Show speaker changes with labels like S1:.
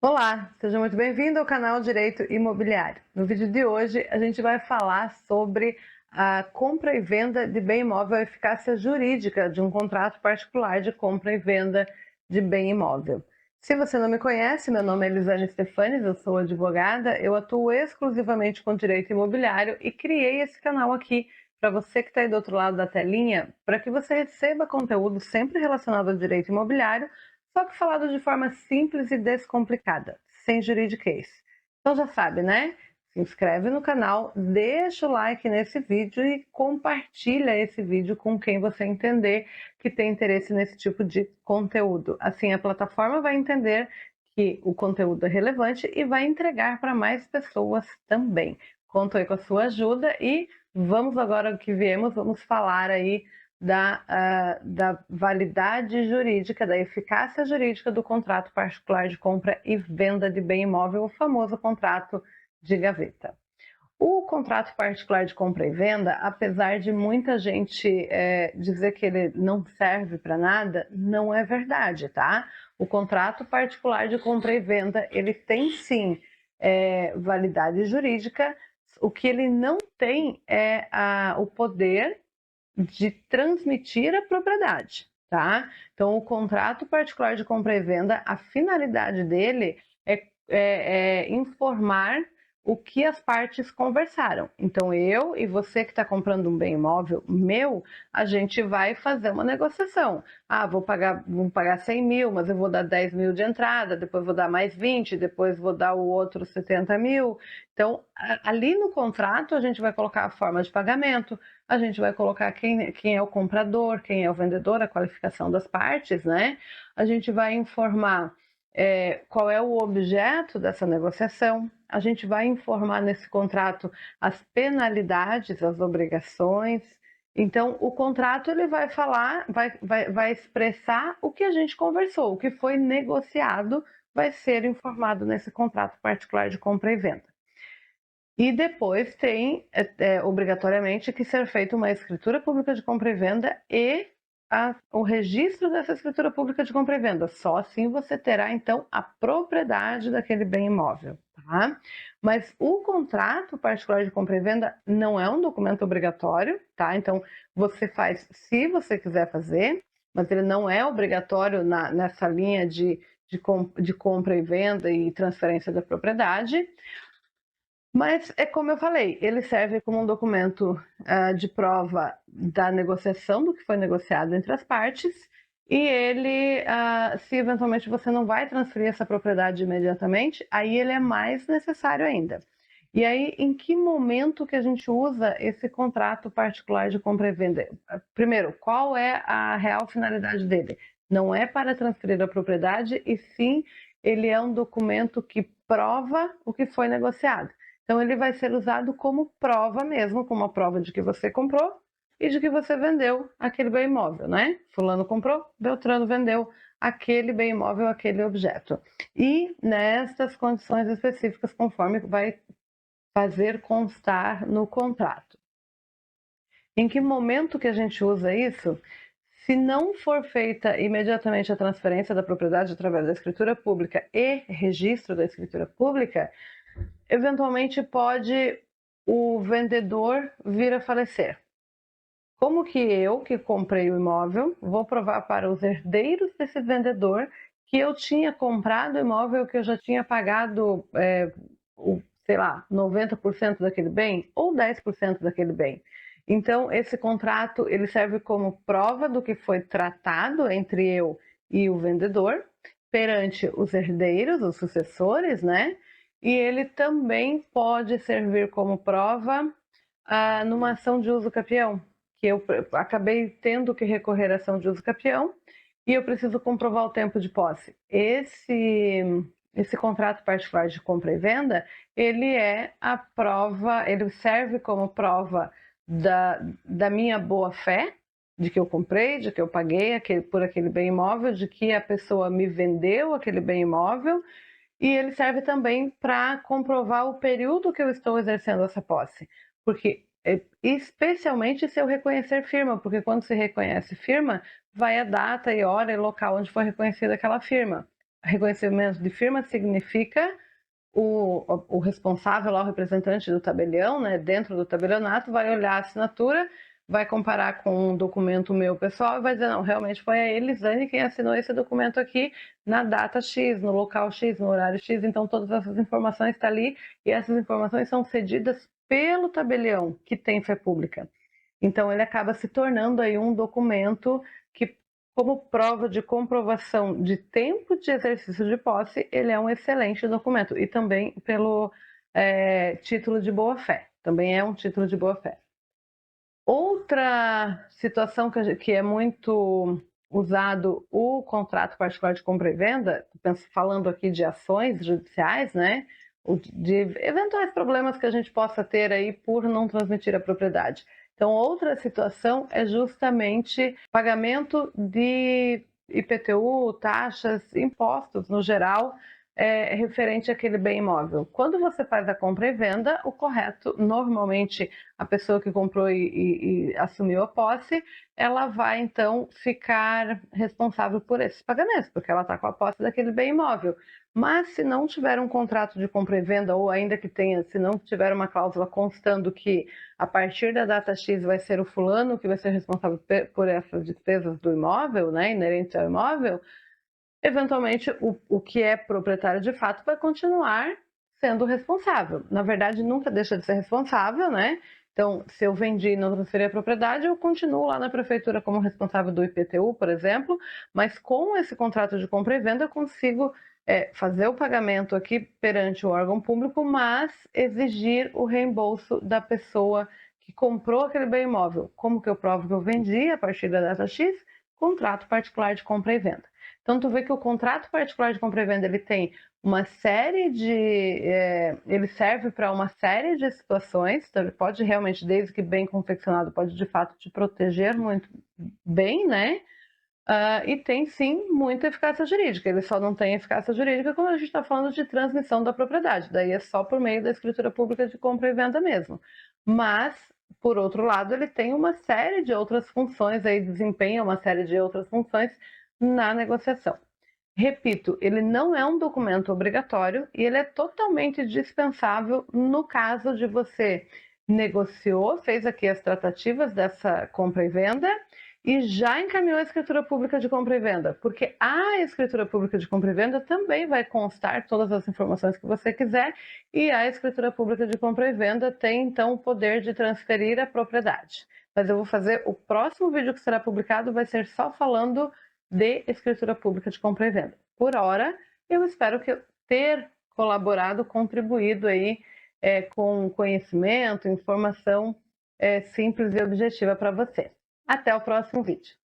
S1: Olá, seja muito bem-vindo ao canal Direito Imobiliário. No vídeo de hoje, a gente vai falar sobre a compra e venda de bem imóvel, a eficácia jurídica de um contrato particular de compra e venda de bem imóvel. Se você não me conhece, meu nome é Elisane Stefanes, eu sou advogada, eu atuo exclusivamente com direito imobiliário e criei esse canal aqui para você que está aí do outro lado da telinha, para que você receba conteúdo sempre relacionado ao direito imobiliário, só que falado de forma simples e descomplicada, sem juridiquês. Então já sabe, né? Se inscreve no canal, deixa o like nesse vídeo e compartilha esse vídeo com quem você entender que tem interesse nesse tipo de conteúdo. Assim a plataforma vai entender que o conteúdo é relevante e vai entregar para mais pessoas também. Conto aí com a sua ajuda e vamos agora ao que viemos, vamos falar aí da validade jurídica, da eficácia jurídica do contrato particular de compra e venda de bem imóvel, o famoso contrato de gaveta. O contrato particular de compra e venda, apesar de muita gente dizer que ele não serve para nada, não é verdade, tá? O contrato particular de compra e venda, ele tem sim validade jurídica, o que ele não tem é o poder de transmitir a propriedade, tá? Então, o contrato particular de compra e venda, a finalidade dele é informar o que as partes conversaram. Então, eu e você que está comprando um bem imóvel meu, a gente vai fazer uma negociação. Ah, vou pagar 100 mil, mas eu vou dar 10 mil de entrada, depois vou dar mais 20, depois vou dar o outro 70 mil. Então, ali no contrato, a gente vai colocar a forma de pagamento, a gente vai colocar quem é o comprador, quem é o vendedor, a qualificação das partes, né? A gente vai informar qual é o objeto dessa negociação, a gente vai informar nesse contrato as penalidades, as obrigações. Então, o contrato ele vai falar, vai expressar o que a gente conversou, o que foi negociado vai ser informado nesse contrato particular de compra e venda. E depois tem, obrigatoriamente, que ser feita uma escritura pública de compra e venda e o registro dessa escritura pública de compra e venda. Só assim você terá, então, a propriedade daquele bem imóvel, tá? Mas o contrato particular de compra e venda não é um documento obrigatório, tá? Então, você faz se você quiser fazer, mas ele não é obrigatório nessa linha de compra e venda e transferência da propriedade. Mas é como eu falei, ele serve como um documento de prova da negociação, do que foi negociado entre as partes, e ele, se eventualmente você não vai transferir essa propriedade imediatamente, aí ele é mais necessário ainda. E aí, em que momento que a gente usa esse contrato particular de compra e venda? Primeiro, qual é a real finalidade dele? Não é para transferir a propriedade, e sim, ele é um documento que prova o que foi negociado. Então, ele vai ser usado como prova mesmo, como uma prova de que você comprou e de que você vendeu aquele bem imóvel, né? Fulano comprou, Beltrano vendeu aquele bem imóvel, aquele objeto. E nestas condições específicas, conforme vai fazer constar no contrato. Em que momento que a gente usa isso? Se não for feita imediatamente a transferência da propriedade através da escritura pública e registro da escritura pública, eventualmente pode o vendedor vir a falecer. Como que eu, que comprei o imóvel, vou provar para os herdeiros desse vendedor que eu tinha comprado o imóvel, que eu já tinha pagado, sei lá, 90% daquele bem ou 10% daquele bem? Então, esse contrato ele serve como prova do que foi tratado entre eu e o vendedor perante os herdeiros, os sucessores, né? E ele também pode servir como prova numa ação de uso capião, que eu acabei tendo que recorrer à ação de uso capião e eu preciso comprovar o tempo de posse. Esse contrato particular de compra e venda, ele é a prova, ele serve como prova da minha boa-fé, de que eu comprei, de que eu paguei por aquele bem imóvel, de que a pessoa me vendeu aquele bem imóvel, e ele serve também para comprovar o período que eu estou exercendo essa posse. Porque, especialmente se eu reconhecer firma, porque quando se reconhece firma, vai a data e hora e local onde foi reconhecida aquela firma. reconhecimento de firma significa o responsável, lá, o representante do tabelião, né, dentro do tabelionato, vai olhar a assinatura, vai comparar com um documento meu pessoal e vai dizer, não, realmente foi a Elisane quem assinou esse documento aqui na data X, no local X, no horário X, então todas essas informações estão ali e essas informações são cedidas pelo tabelião, que tem fé pública. Então ele acaba se tornando aí um documento que, como prova de comprovação de tempo de exercício de posse, ele é um excelente documento. E também pelo título de boa-fé. Também é um título de boa-fé. Outra situação que é muito usado o contrato particular de compra e venda, falando aqui de ações judiciais, né? De eventuais problemas que a gente possa ter aí por não transmitir a propriedade. Então, outra situação é justamente pagamento de IPTU, taxas, impostos no geral, referente àquele bem imóvel. Quando você faz a compra e venda, o correto, normalmente a pessoa que comprou e assumiu a posse, ela vai então ficar responsável por esses pagamentos, porque ela está com a posse daquele bem imóvel. Mas se não tiver um contrato de compra e venda, ou ainda que tenha, se não tiver uma cláusula constando que a partir da data X vai ser o fulano que vai ser responsável por essas despesas do imóvel, né, inerentes ao imóvel, eventualmente o que é proprietário de fato vai continuar sendo responsável. Na verdade, nunca deixa de ser responsável, né? Então, se eu vendi e não transferi a propriedade, eu continuo lá na prefeitura como responsável do IPTU, por exemplo, mas com esse contrato de compra e venda eu consigo fazer o pagamento aqui perante o órgão público, mas exigir o reembolso da pessoa que comprou aquele bem imóvel. Como que eu provo que eu vendi a partir da data X? Contrato particular de compra e venda. Então, tu vê que o contrato particular de compra e venda ele tem uma série de. Ele serve para uma série de situações, então ele pode realmente, desde que bem confeccionado, pode de fato te proteger muito bem, né? E tem sim muita eficácia jurídica. Ele só não tem eficácia jurídica quando a gente está falando de transmissão da propriedade, daí é só por meio da escritura pública de compra e venda mesmo. Mas, por outro lado, ele tem uma série de outras funções, aí desempenha uma série de outras funções na negociação. Repito, ele não é um documento obrigatório e ele é totalmente dispensável no caso de você negociou, fez aqui as tratativas dessa compra e venda e já encaminhou a escritura pública de compra e venda, porque a escritura pública de compra e venda também vai constar todas as informações que você quiser e a escritura pública de compra e venda tem então o poder de transferir a propriedade. Mas eu vou fazer o próximo vídeo que será publicado vai ser só falando de escritura pública de compra e venda. Por hora, eu espero que ter colaborado, contribuído aí com conhecimento, informação simples e objetiva para você. Até o próximo vídeo.